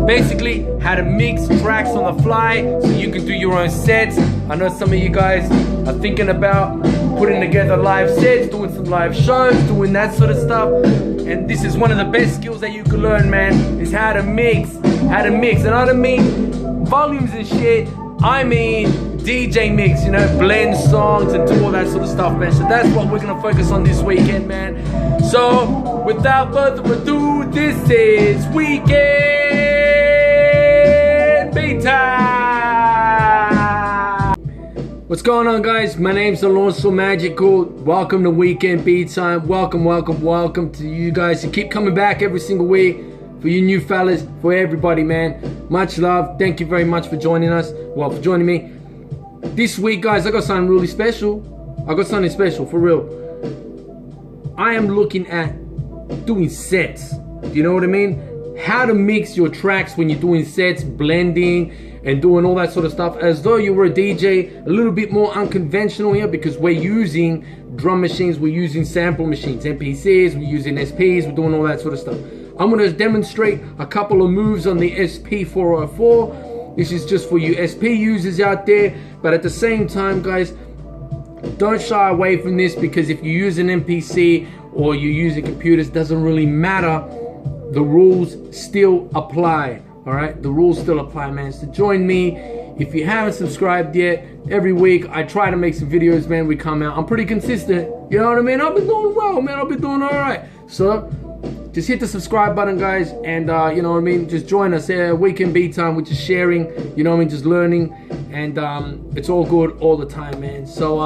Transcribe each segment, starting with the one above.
Basically, how to mix tracks on the fly so you can do your own sets. I know some of you guys are thinking about putting together live sets, doing some live shows, doing that sort of stuff. And this is one of the best skills that you can learn, man, is how to mix. And I don't mean volumes and shit, I mean DJ mix, you know, blend songs and do all that sort of stuff, man. So that's what we're gonna focus on this weekend, man. So without further ado, this is Weekend Beat Time. What's going on, guys? My name's Alonso Magical. Welcome to Weekend Beat Time. Welcome to you guys. You keep coming back every single week. For you new fellas, for everybody, man. Much love. Thank you very much for joining us. Well, for joining me. This week, guys, I got something really special. I got something special, for real. I am looking at doing sets. You know what I mean? How to mix your tracks when you're doing sets, blending, and doing all that sort of stuff. As though you were a DJ, a little bit more unconventional here because we're using drum machines, we're using sample machines, MPCs, we're using SPs, we're doing all that sort of stuff. I'm gonna demonstrate a couple of moves on the SP404. This is just for you SP users out there, but at the same time, guys, don't shy away from this, because if you use an MPC or you're using computers, doesn't really matter. The rules still apply, all right? The rules still apply, man. So join me. If you haven't subscribed yet, every week I try to make some videos, man. We come out. I'm pretty consistent. You know what I mean? I've been doing well, man. I've been doing all right. So just hit the subscribe button, guys, and you know what I mean, just join us here. Weekend Beat Time, which is sharing, you know what I mean, just learning, and it's all good all the time, man. So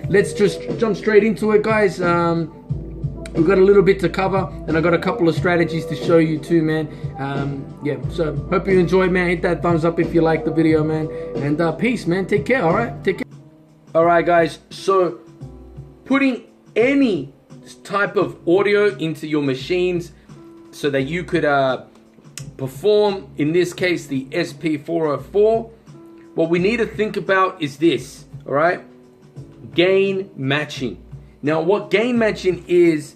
let's just jump straight into it, guys. We've got a little bit to cover, and I got a couple of strategies to show you too, man. Yeah, so hope you enjoyed, man. Hit that thumbs up if you like the video, man, and peace, man. Take care. All right, take care. All right, guys, so putting any type of audio into your machines so that you could perform, in this case, the SP404, what we need to think about is this, all right? Gain matching. Now, what gain matching is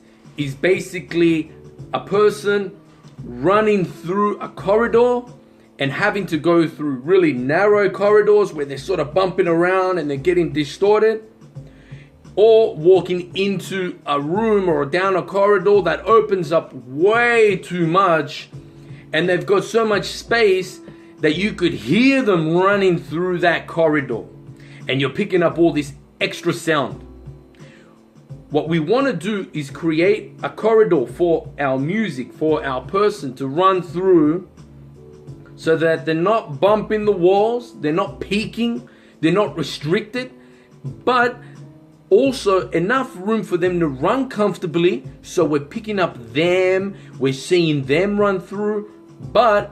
basically a person running through a corridor and having to go through really narrow corridors where they're sort of bumping around and they're getting distorted, or walking into a room or down a corridor that opens up way too much, and they've got so much space that you could hear them running through that corridor, and you're picking up all this extra sound. What we want to do is create a corridor for our music, for our person to run through, so that they're not bumping the walls, they're not peaking, they're not restricted, but also enough room for them to run comfortably. So we're picking up them, we're seeing them run through, but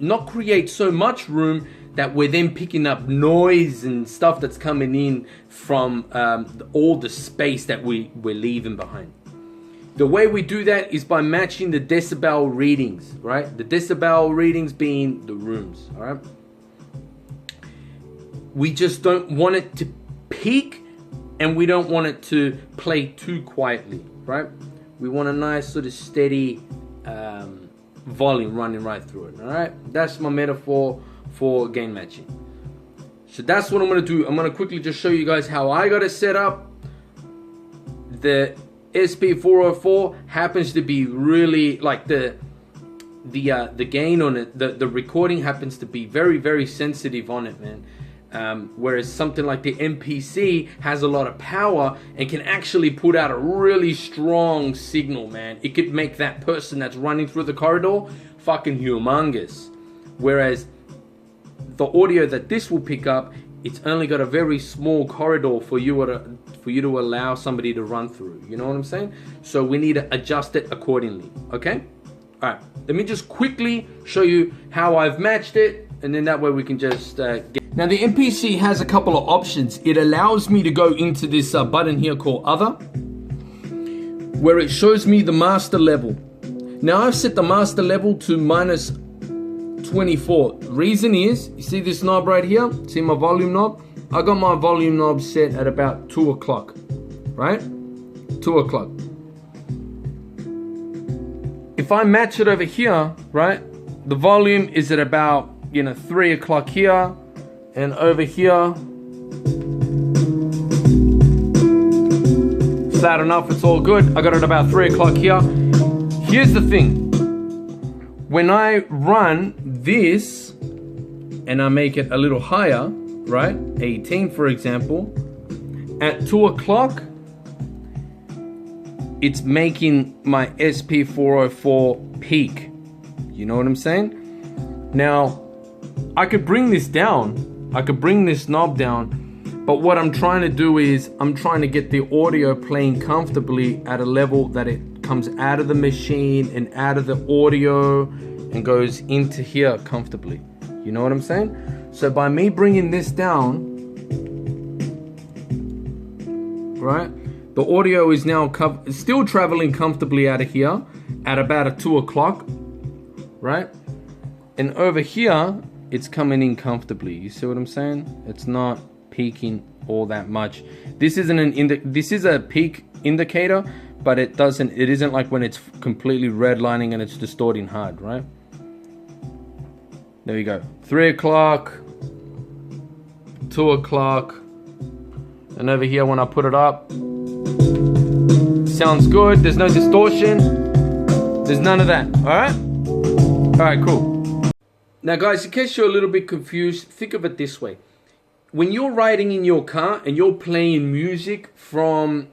not create so much room that we're then picking up noise and stuff that's coming in from all the space that we're leaving behind. The way we do that is by matching the decibel readings, right? The decibel readings being the rooms, all right? We just don't want it to peak, and we don't want it to play too quietly, right? We want a nice sort of steady volume running right through it, all right? That's my metaphor for gain matching. So that's what I'm gonna do. I'm gonna quickly just show you guys how I got it set up. The SP404 happens to be really, like, the gain on it, the recording happens to be very, very sensitive on it, man. Whereas something like the MPC has a lot of power and can actually put out a really strong signal, man. It could make that person that's running through the corridor fucking humongous. Whereas the audio that this will pick up, it's only got a very small corridor for you to allow somebody to run through. You know what I'm saying? So we need to adjust it accordingly, okay? All right, let me just quickly show you how I've matched it, and then that way we can just get... Now the MPC has a couple of options. It allows me to go into this button here called Other, where it shows me the master level. Now I've set the master level to -24. Reason is, you see this knob right here? See my volume knob? I got my volume knob set at about 2 o'clock, right? 2 o'clock. If I match it over here, right? the volume is at about, 3 o'clock here, and over here, it's loud enough, it's all good. I got it about 3 o'clock here. Here's the thing. When I run this, and I make it a little higher, right? 18, for example, at 2 o'clock, it's making my SP404 peak. You know what I'm saying? Now, I could bring this down. I could bring this knob down. But what I'm trying to do is, I'm trying to get the audio playing comfortably at a level that it comes out of the machine and out of the audio and goes into here comfortably. You know what I'm saying? So by me bringing this down, right? The audio is now still traveling comfortably out of here at about a 2 o'clock, right? And over here, it's coming in comfortably. You see what I'm saying? It's not peaking all that much. This isn't this is a peak indicator, but it isn't like when it's completely redlining and it's distorting hard, right? There you go. 3 o'clock, 2 o'clock, and over here when I put it up, sounds good. There's no distortion. There's none of that. All right? All right, cool. Now, guys, in case you're a little bit confused, think of it this way. When you're riding in your car and you're playing music from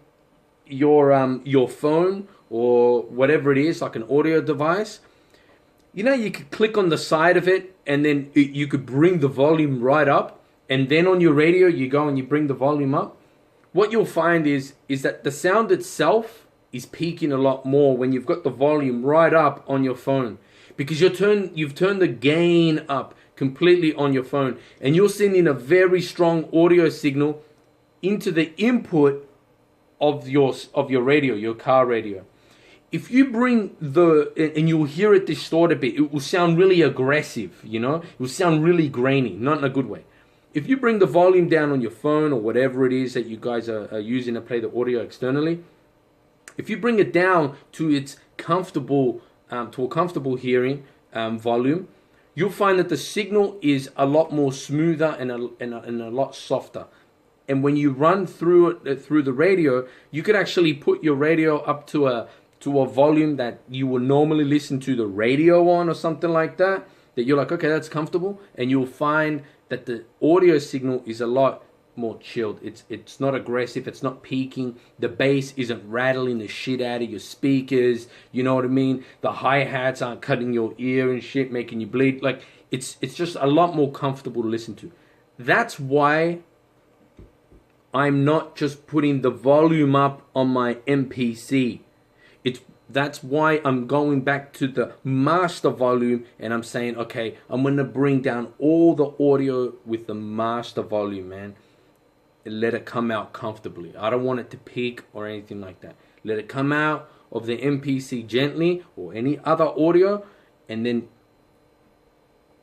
your phone or whatever it is, like an audio device, you could click on the side of it and then you could bring the volume right up, and then on your radio you go and you bring the volume up. What you'll find is that the sound itself is peaking a lot more when you've got the volume right up on your phone, because you've turned the gain up completely on your phone, and you're sending a very strong audio signal into the input of your radio, your car radio. If you bring and you'll hear it distort a bit, it will sound really aggressive, It will sound really grainy, not in a good way. If you bring the volume down on your phone or whatever it is that you guys are using to play the audio externally, if you bring it down to its comfortable, to a comfortable hearing volume, you'll find that the signal is a lot more smoother and a lot softer. And when you run through the radio, you could actually put your radio up to a volume that you would normally listen to the radio on or something like that, that you're like, okay, that's comfortable, and you'll find that the audio signal is a lot more chilled. It's not aggressive, it's not peaking, the bass isn't rattling the shit out of your speakers, you know what I mean? The hi-hats aren't cutting your ear and shit, making you bleed. Like, it's just a lot more comfortable to listen to. That's why I'm not just putting the volume up on my MPC. That's why I'm going back to the master volume and I'm saying, okay, I'm going to bring down all the audio with the master volume, man. And let it come out comfortably. I don't want it to peak or anything like that. Let it come out of the MPC gently, or any other audio, and then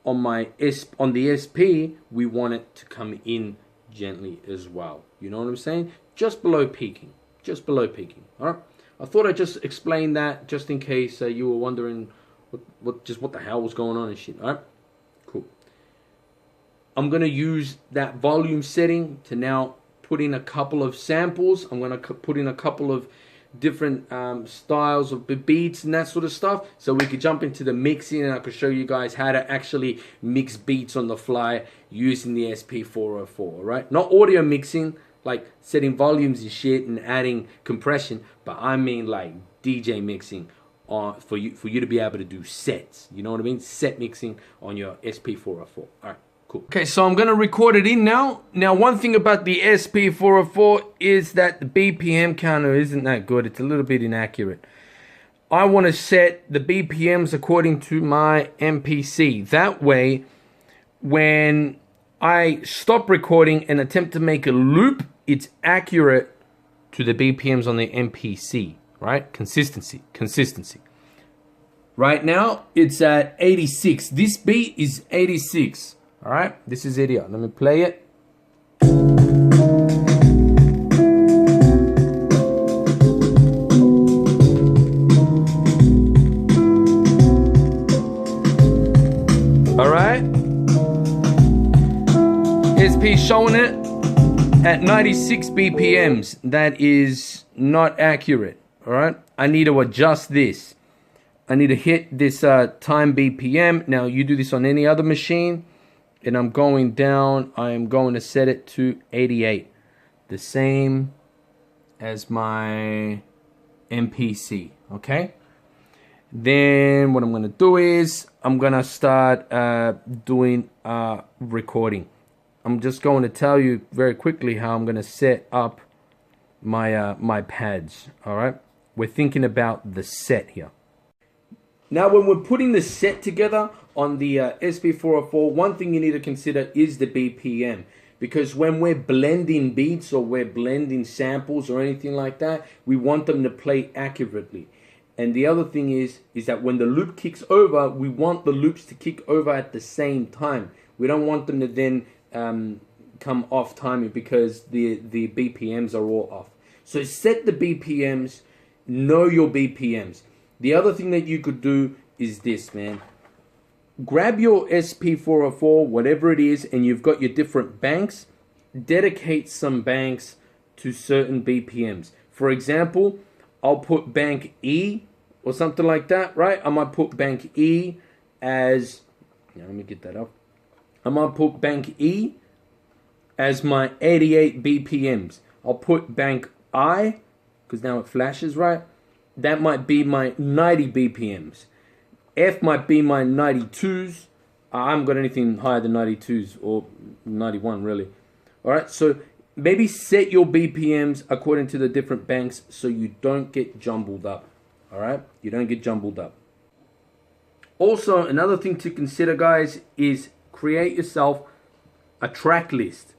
on the SP, we want it to come in gently as well. You know what I'm saying? Just below peaking. Just below peaking. All right? I thought I'd just explain that just in case you were wondering what the hell was going on and shit. All right? Cool. I'm going to use that volume setting to now put in a couple of samples. I'm going to put in a couple of different styles of beats and that sort of stuff, so we could jump into the mixing, and I could show you guys how to actually mix beats on the fly using the SP404, right? Not audio mixing, like setting volumes and shit and adding compression, but I mean like DJ mixing for you to be able to do sets. You know what I mean? Set mixing on your SP404. All right, cool. Okay, so I'm gonna record it in now. Now, one thing about the SP404 is that the BPM counter isn't that good. It's a little bit inaccurate. I want to set the BPMs according to my MPC. That way, when I stop recording and attempt to make a loop, it's accurate to the BPMs on the MPC, right? Consistency. Right now, it's at 86. This beat is 86, all right? This is it here. Let me play it. All right. SP showing it at 96 BPMs. That is not accurate. All right. I need to adjust this. I need to hit this time BPM. Now you do this on any other machine, and I'm going down. I am going to set it to 88, the same as my MPC. Okay. Then what I'm gonna do is I'm gonna start doing recording. I'm just going to tell you very quickly how I'm gonna set up my my pads. All right. We're thinking about the set here. Now, when we're putting the set together on the SP404, one thing you need to consider is the BPM. Because when we're blending beats or we're blending samples or anything like that, we want them to play accurately. And the other thing is that when the loop kicks over, we want the loops to kick over at the same time. We don't want them to then come off timing because the BPMs are all off. So set the BPMs, know your BPMs. The other thing that you could do is this, man. Grab your SP404, whatever it is, and you've got your different banks. Dedicate some banks to certain BPMs. For example, I'll put bank E or something like that, right? I might put bank E as, let me get that up. I might put bank E as my 88 BPMs. I'll put bank I, because now it flashes, right? That might be my 90 BPMs. F might be my 92s. I haven't got anything higher than 92s or 91 really. All right, so maybe set your BPMs according to the different banks so you don't get jumbled up. All right, you don't get jumbled up. Also, another thing to consider, guys, is create yourself a track list.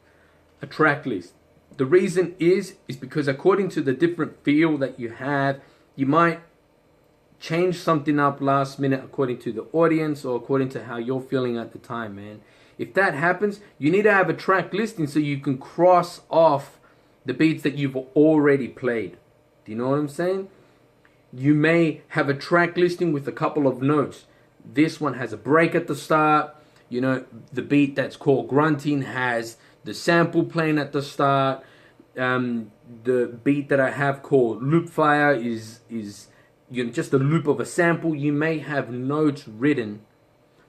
A track list. The reason is because according to the different feel that you have, you might change something up last minute according to the audience or according to how you're feeling at the time, man. If that happens, you need to have a track listing so you can cross off the beats that you've already played. Do you know what I'm saying? You may have a track listing with a couple of notes. This one has a break at the start. You know, the beat that's called grunting has the sample playing at the start. The beat that I have called loop fire is you know, just a loop of a sample. You may have notes written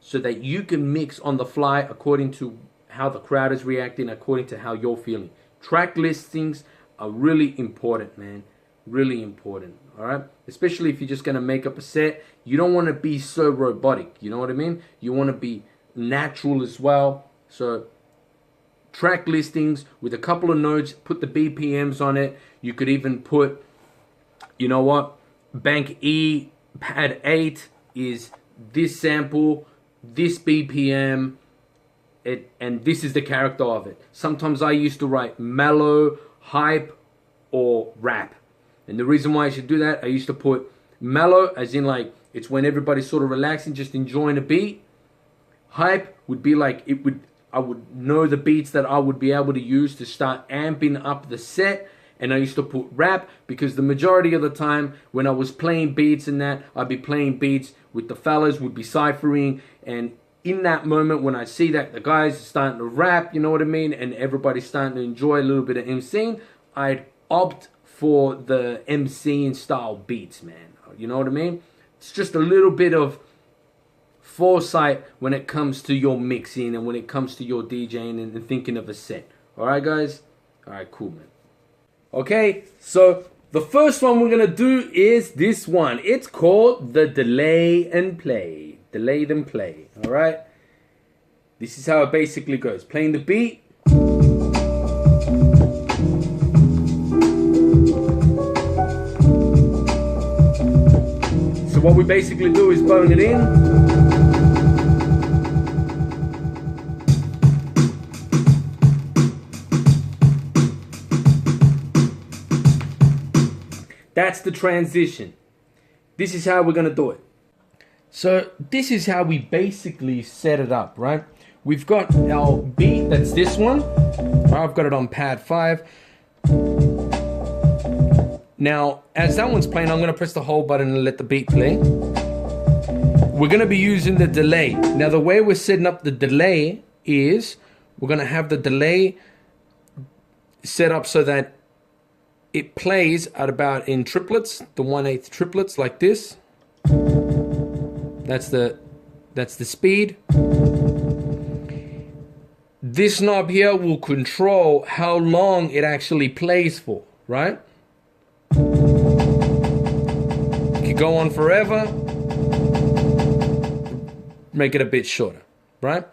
so that you can mix on the fly according to how the crowd is reacting, according to how you're feeling. Track listings are really important, man. Really important, all right? Especially if you're just going to make up a set. You don't want to be so robotic, you know what I mean? You want to be natural as well. So track listings with a couple of notes, put the BPMs on it. You could even put, you know what, bank E, pad 8 is this sample, this BPM, and this is the character of it. Sometimes I used to write mellow, hype, or rap. And the reason why I should do that, I used to put mellow, as in like, it's when everybody's sort of relaxing, just enjoying a beat. Hype would be like, I would know the beats that I would be able to use to start amping up the set. And I used to put rap because the majority of the time when I was playing beats and that, I'd be playing beats with the fellas, would be ciphering. And in that moment when I see that the guys are starting to rap, you know what I mean? And everybody's starting to enjoy a little bit of MCing, I'd opt for the MCing style beats, man. You know what I mean? It's just a little bit of foresight when it comes to your mixing and when it comes to your DJing and thinking of a set. All right, guys? All right, cool, man. Okay, so the first one we're going to do is this one. It's called the delay and play. Delay then play. All right? This is how it basically goes. Playing the beat. So what we basically do is bone it in. That's the transition. This is how we're going to do it. So this is how we basically set it up, right? We've got our beat, that's this one. I've got it on pad 5. Now, as that one's playing, I'm going to press the hold button and let the beat play. we're gonna be using the delay. Now the way we're setting up the delay is we're gonna have the delay set up so that it plays at about in triplets, the 1/8 triplets like this. That's the speed. This knob here will control how long it actually plays for, right? It could go on forever. Make it a bit shorter, right?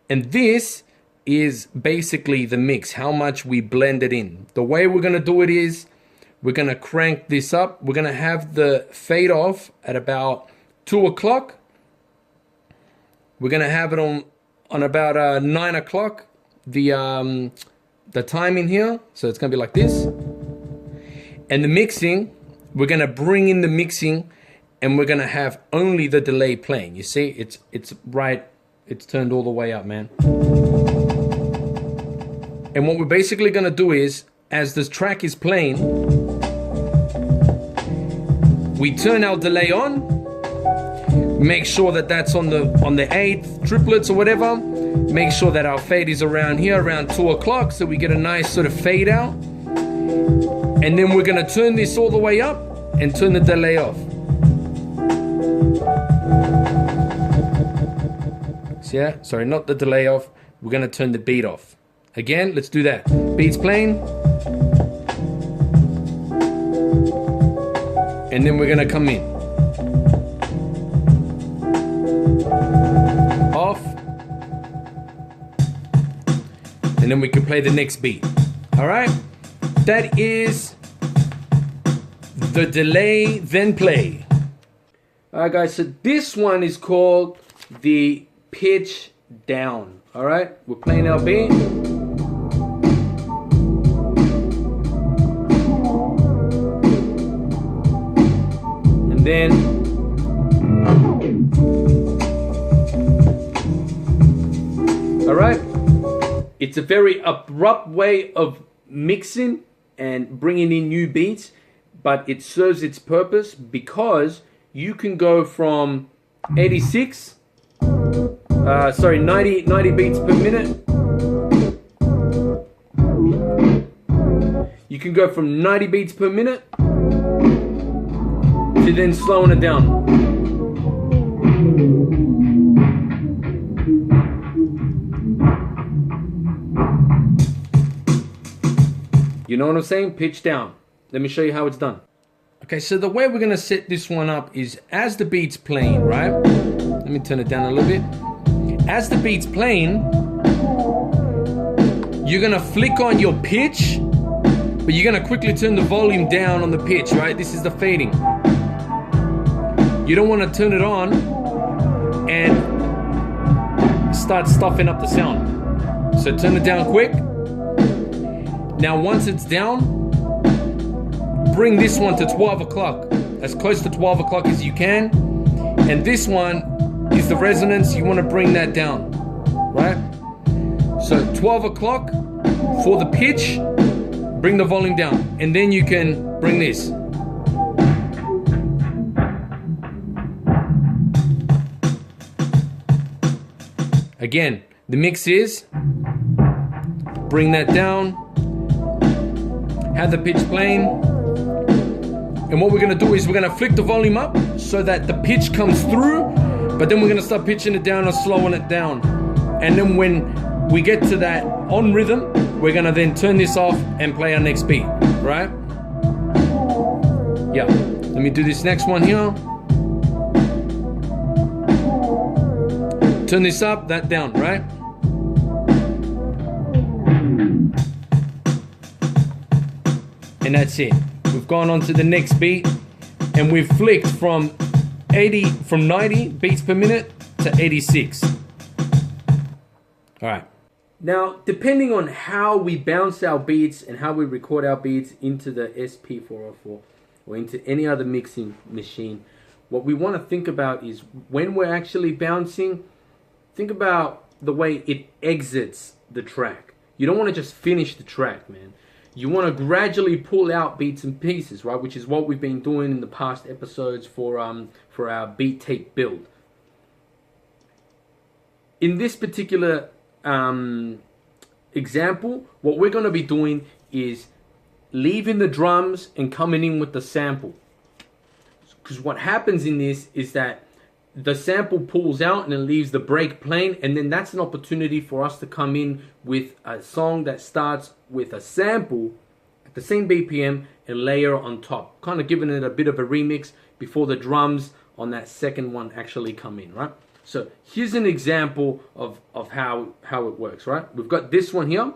And this is basically the mix, how much we blend it in. The way we're gonna do it is we're gonna crank this up. We're gonna have the fade off at about 2 o'clock. We're gonna have it on about 9 o'clock, the timing here. So it's gonna be like this. And the mixing, we're gonna bring in the mixing and we're gonna have only the delay playing. You see, it's right, it's turned all the way up, man. And what we're basically gonna do is, as this track is playing, we turn our delay on, make sure that that's on the 8th triplets or whatever. Make sure that our fade is around here, around 2 o'clock, so we get a nice sort of fade out. And then we're gonna turn this all the way up and turn the delay off. See that? Sorry, not the delay off. We're gonna turn the beat off. Again, let's do that. Beat's playing. And then we're gonna come in. Off. And then we can play the next beat. All right? That is the delay, then play. All right, guys, so this one is called the pitch down. All right, we're playing our beat. And then all right, it's a very abrupt way of mixing and bringing in new beats, but it serves its purpose because you can go from 90 beats per minute. You can go from 90 beats per minute to then slowing it down. You know what I'm saying? Pitch down. Let me show you how it's done. Okay, so the way we're gonna set this one up is as the beat's playing, right? Let me turn it down a little bit. As the beat's playing, you're gonna flick on your pitch, but you're gonna quickly turn the volume down on the pitch, right? This is the fading. You don't wanna turn it on and start stuffing up the sound. So turn it down quick. Now once it's down, bring this one to 12 o'clock, as close to 12 o'clock as you can. And this one is the resonance, you want to bring that down, right? So 12 o'clock for the pitch, bring the volume down. And then you can bring this. Again, the mix is, bring that down, have the pitch playing. And what we're gonna do is we're gonna flick the volume up so that the pitch comes through, but then we're gonna start pitching it down or slowing it down. And then when we get to that on rhythm, we're gonna then turn this off and play our next beat, right? Yeah, let me do this next one here. Turn this up, that down, right? And that's it. We've gone on to the next beat and we've flicked from 90 beats per minute to 86. All right. Now, depending on how we bounce our beats and how we record our beats into the SP404 or into any other mixing machine, what we want to think about is when we're actually bouncing, think about the way it exits the track. You don't want to just finish the track, man. You want to gradually pull out beats and pieces, right? Which is what we've been doing in the past episodes for our beat tape build. in this particular example, what we're going to be doing is leaving the drums and coming in with the sample. Because what happens in this is that the sample pulls out and it leaves the break playing, and then that's an opportunity for us to come in with a song that starts with a sample at the same BPM and layer on top, kind of giving it a bit of a remix before the drums on that second one actually come in, right? So here's an example of how it works, right? We've got this one here.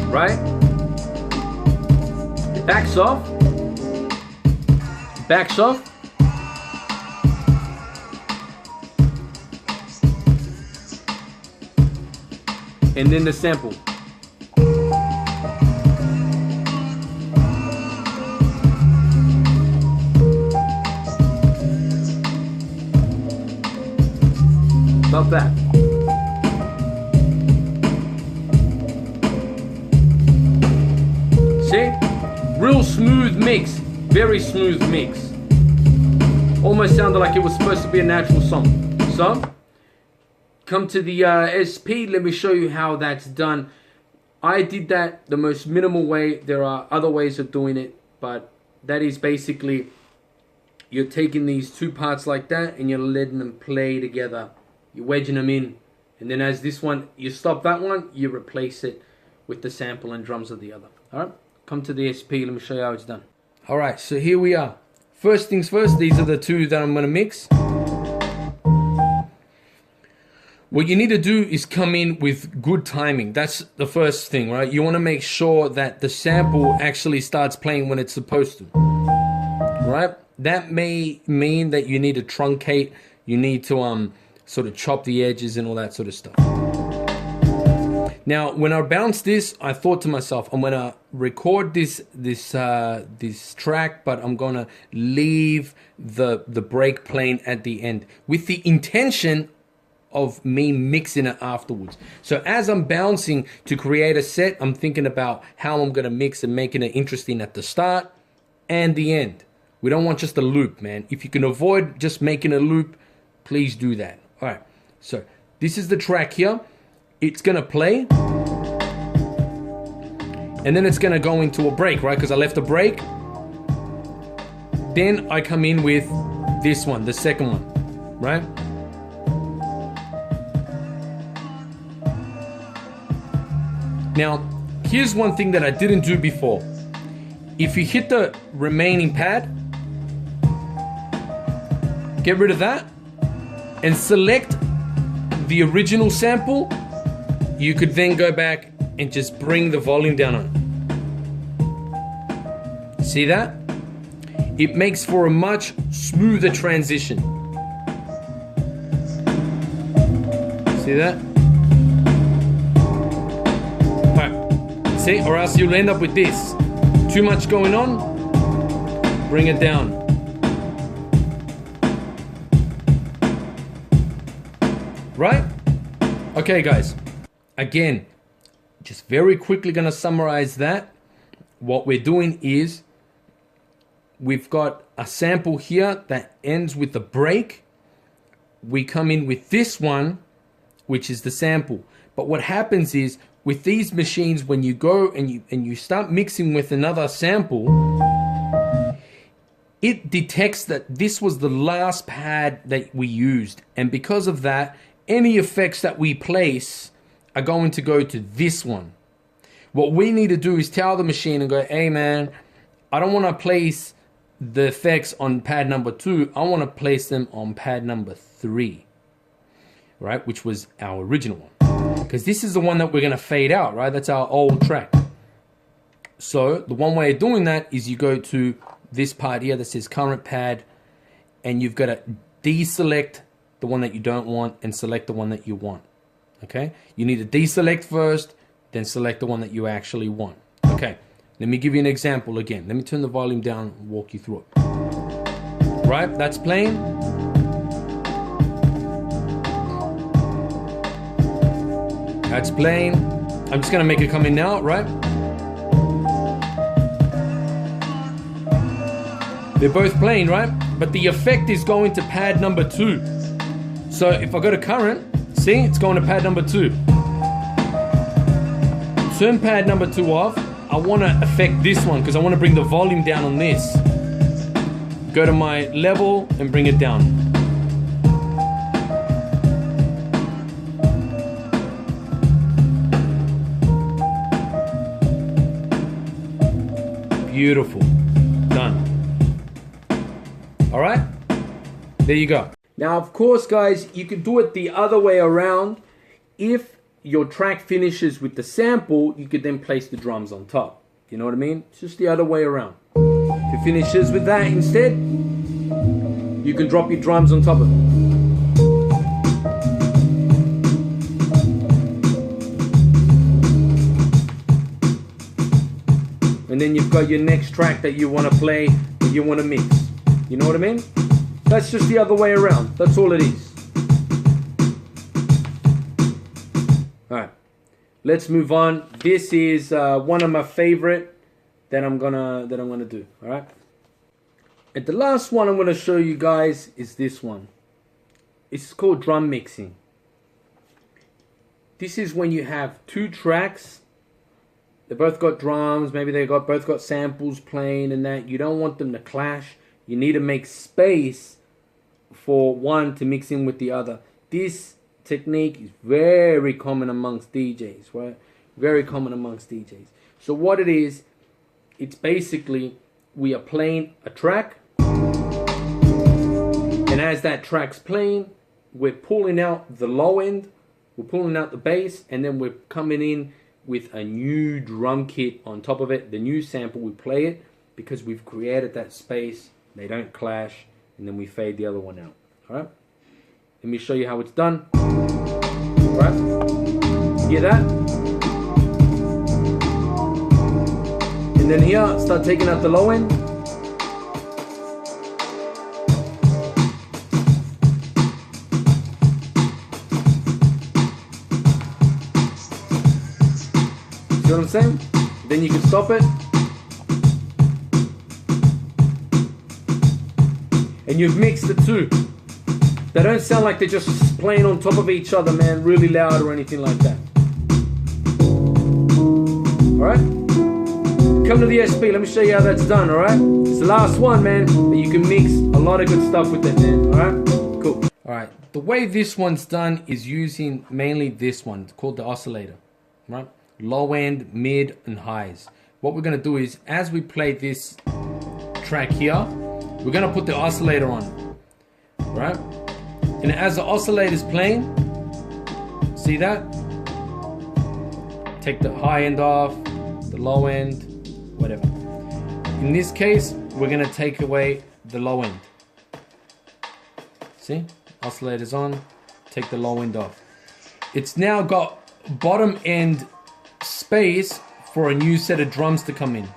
Right? It backs off. Backs off. And then the sample. Love that. See? Real smooth mix. Very smooth mix. Almost sounded like it was supposed to be a natural song. So, come to the SP. Let me show you how that's done. I did that the most minimal way. There are other ways of doing it, but that is basically you're taking these two parts like that and you're letting them play together. You're wedging them in, and then as this one, you stop that one, you replace it with the sample and drums of the other. All right, come to the SP. Let me show you how it's done. All right, so here we are. First things first, these are the two that I'm gonna mix. What you need to do is come in with good timing. That's the first thing, right? You want to make sure that the sample actually starts playing when it's supposed to, right? That may mean that you need to truncate, you need to sort of chop the edges and all that sort of stuff. Now, when I bounced this, I thought to myself, I'm gonna record this track, but I'm gonna leave the break playing at the end with the intention of me mixing it afterwards. So as I'm bouncing to create a set, I'm thinking about how I'm gonna mix and making it interesting at the start and the end. We don't want just a loop, man. If you can avoid just making a loop, please do that. All right, so this is the track here. It's gonna play, and then it's gonna go into a break, right? Because I left a break. Then I come in with this one, the second one, right? Now, here's one thing that I didn't do before. If you hit the remaining pad, get rid of that, and select the original sample, you could then go back and just bring the volume down on it. See that? It makes for a much smoother transition. See that? Alright. See, or else you'll end up with this. Too much going on, bring it down. Right? Okay, guys. Again, just very quickly gonna summarize that. What we're doing is we've got a sample here that ends with a break. We come in with this one, which is the sample. But what happens is with these machines, when you go and you start mixing with another sample, it detects that this was the last pad that we used, and because of that, any effects that we place are going to go to this one. What we need to do is tell the machine and go, hey man, I don't want to place the effects on pad number 2. I want to place them on pad number 3, right? Which was our original one. Because this is the one that we're going to fade out, right? That's our old track. So the one way of doing that is you go to this part here that says current pad, and you've got to deselect the one that you don't want and select the one that you want. Okay, you need to deselect first, then select the one that you actually want. Okay, let me give you an example again. Let me turn the volume down and walk you through it. Right, that's playing. That's playing. I'm just gonna make it come in now, right? They're both playing, right? But the effect is going to pad number 2. So if I go to current, see, it's going to pad number 2. Turn pad number 2 off. I want to affect this one because I want to bring the volume down on this. Go to my level and bring it down. Beautiful. Done. All right, there you go. Now, of course, guys, you can do it the other way around. If your track finishes with the sample, you could then place the drums on top. You know what I mean? It's just the other way around. If it finishes with that instead, you can drop your drums on top of it. And then you've got your next track that you want to play, that you want to mix. You know what I mean? That's just the other way around. That's all it is. All right, let's move on. This is one of my favorite that I'm gonna do. All right. And the last one I'm gonna show you guys is this one. It's called drum mixing. This is when you have 2 tracks. They both got drums. Maybe they both got samples playing and that. You don't want them to clash. You need to make space for one to mix in with the other. This technique is very common amongst DJs, right? Very common amongst DJs. So what it is, it's basically we are playing a track, and as that track's playing, we're pulling out the low end, we're pulling out the bass, and then we're coming in with a new drum kit on top of it. The new sample, we play it because we've created that space. They don't clash, and then we fade the other one out. All right, let me show you how it's done. All right, hear that? And then here, start taking out the low end. See what I'm saying? Then you can stop it. And you've mixed the 2. They don't sound like they're just playing on top of each other, man, really loud or anything like that. Alright? Come to the SP, let me show you how that's done, alright? It's the last one, man, but you can mix a lot of good stuff with it, man, alright? Cool. Alright, the way this one's done is using mainly this one. It's called the oscillator, right? Low end, mid, and highs. What we're going to do is, as we play this track here, we're going to put the oscillator on, right? And as the oscillator's playing, see that? Take the high end off, the low end, whatever. In this case, we're going to take away the low end. See? Oscillator's on, take the low end off. It's now got bottom end space for a new set of drums to come in.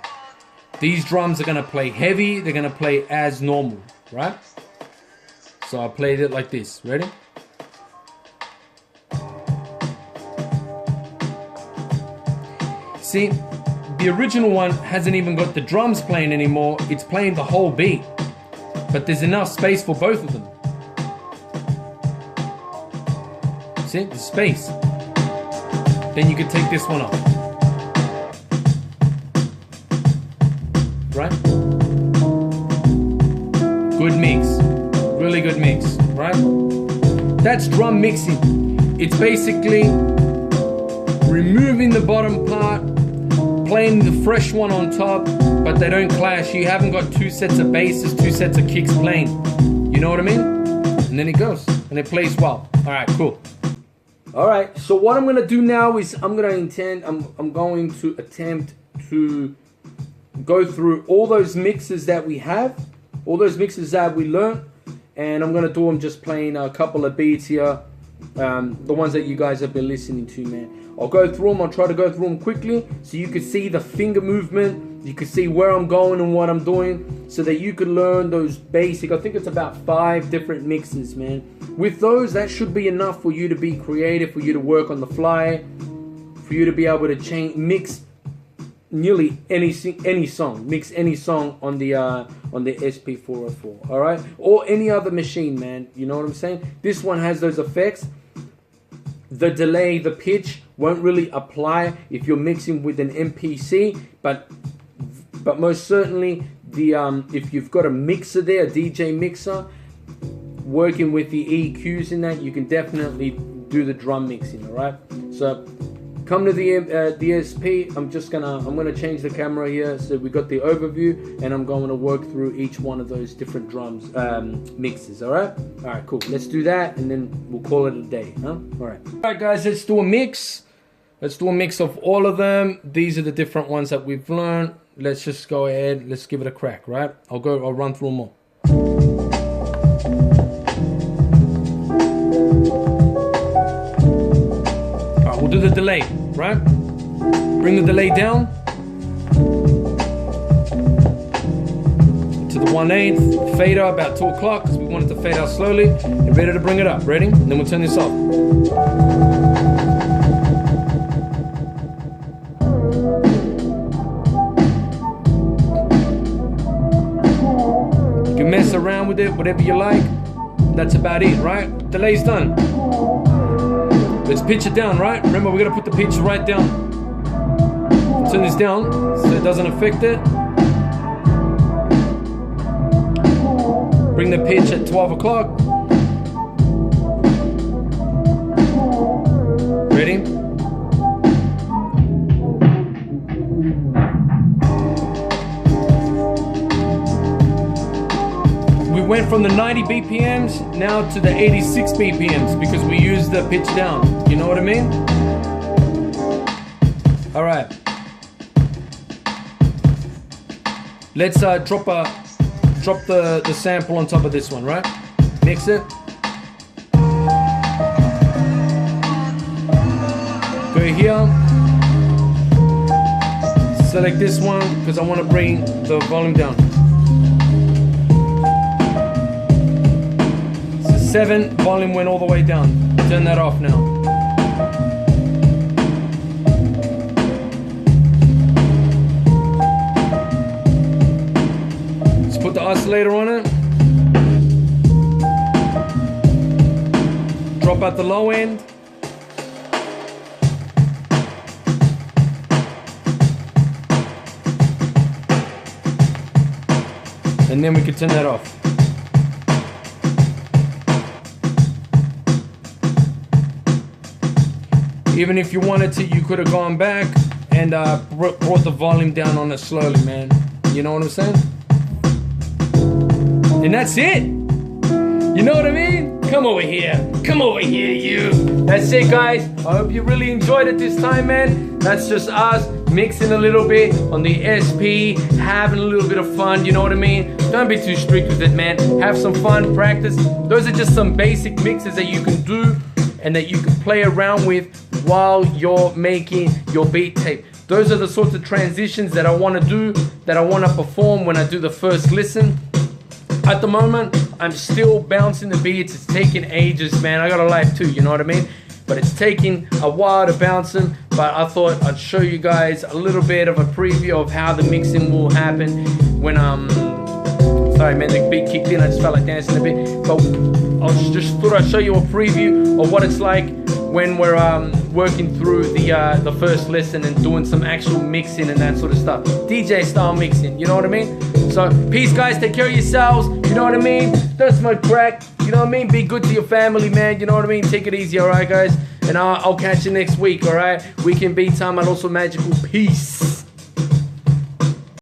These drums are going to play heavy, they're going to play as normal, right? So I played it like this. Ready? See, the original one hasn't even got the drums playing anymore, it's playing the whole beat. But there's enough space for both of them. See, the space. Then you can take this one off. Right? Good mix. Really good mix, right? That's drum mixing. It's basically removing the bottom part, playing the fresh one on top, but they don't clash. You haven't got 2 sets of basses, 2 sets of kicks playing. You know what I mean? And then it goes, and it plays well. All right, cool. All right, so what I'm gonna do now is I'm going to attempt to go through all those mixes that we have, all those mixes that we learned, and I'm gonna do them just playing a couple of beats here, the ones that you guys have been listening to, man. I'll go through them, I'll try to go through them quickly so you can see the finger movement, you can see where I'm going and what I'm doing, so that you can learn those basic, I think it's about 5 different mixes, man. With those, that should be enough for you to be creative, for you to work on the fly, for you to be able to mix nearly any song, mix any song on the SP404, all right, or any other machine, man. You know what I'm saying? This one has those effects. The delay, the pitch won't really apply if you're mixing with an MPC, but most certainly if you've got a mixer there, a DJ mixer, working with the EQs in that, you can definitely do the drum mixing, all right? So come to the SP. I'm gonna change the camera here, so we got the overview, and I'm going to work through each one of those different drums mixes. All right, cool. Let's do that, and then we'll call it a day, huh? All right, guys. Let's do a mix. Let's do a mix of all of them. These are the different ones that we've learned. Let's just go ahead. Let's give it a crack, right? I'll run through them all. We'll do the delay, right? Bring the delay down to the 1/8 fader about 2 o'clock, because we want it to fade out slowly. You're ready to bring it up. Ready? And then we'll turn this off. You can mess around with it, whatever you like. That's about it, right? Delay's done. Let's pitch it down, right? Remember, we're gonna put the pitch right down. Turn this down so it doesn't affect it. Bring the pitch at 12 o'clock. Ready? We went from the 90 BPMs now to the 86 BPMs because we used the pitch down. You know what I mean? All right. Let's drop the sample on top of this one, right? Mix it. Go here. Select this one because I want to bring the volume down. 7, volume went all the way down. Turn that off now. Let's put the oscillator on it. Drop out the low end. And then we can turn that off. Even if you wanted to, you could have gone back and brought the volume down on it slowly, man. You know what I'm saying? And that's it. You know what I mean? Come over here. Come over here, you. That's it, guys. I hope you really enjoyed it this time, man. That's just us mixing a little bit on the SP, having a little bit of fun. You know what I mean? Don't be too strict with it, man. Have some fun, practice. Those are just some basic mixes that you can do and that you can play around with while you're making your beat tape. Those are the sorts of transitions that I want to do, that I want to perform when I do the first listen. At the moment, I'm still bouncing the beats. It's taking ages, man. I got a life too, you know what I mean? But it's taking a while to bounce them. But I thought I'd show you guys a little bit of a preview of how the mixing will happen when sorry man, the beat kicked in, I just felt like dancing a bit. But I just thought I'd show you a preview of what it's like when we're working through the first lesson and doing some actual mixing and that sort of stuff. DJ style mixing, you know what I mean? So peace, guys, take care of yourselves, you know what I mean? Don't smoke crack, you know what I mean? Be good to your family, man, you know what I mean? Take it easy, alright guys? And I'll catch you next week, alright? Weekend beat time and also magical. Peace.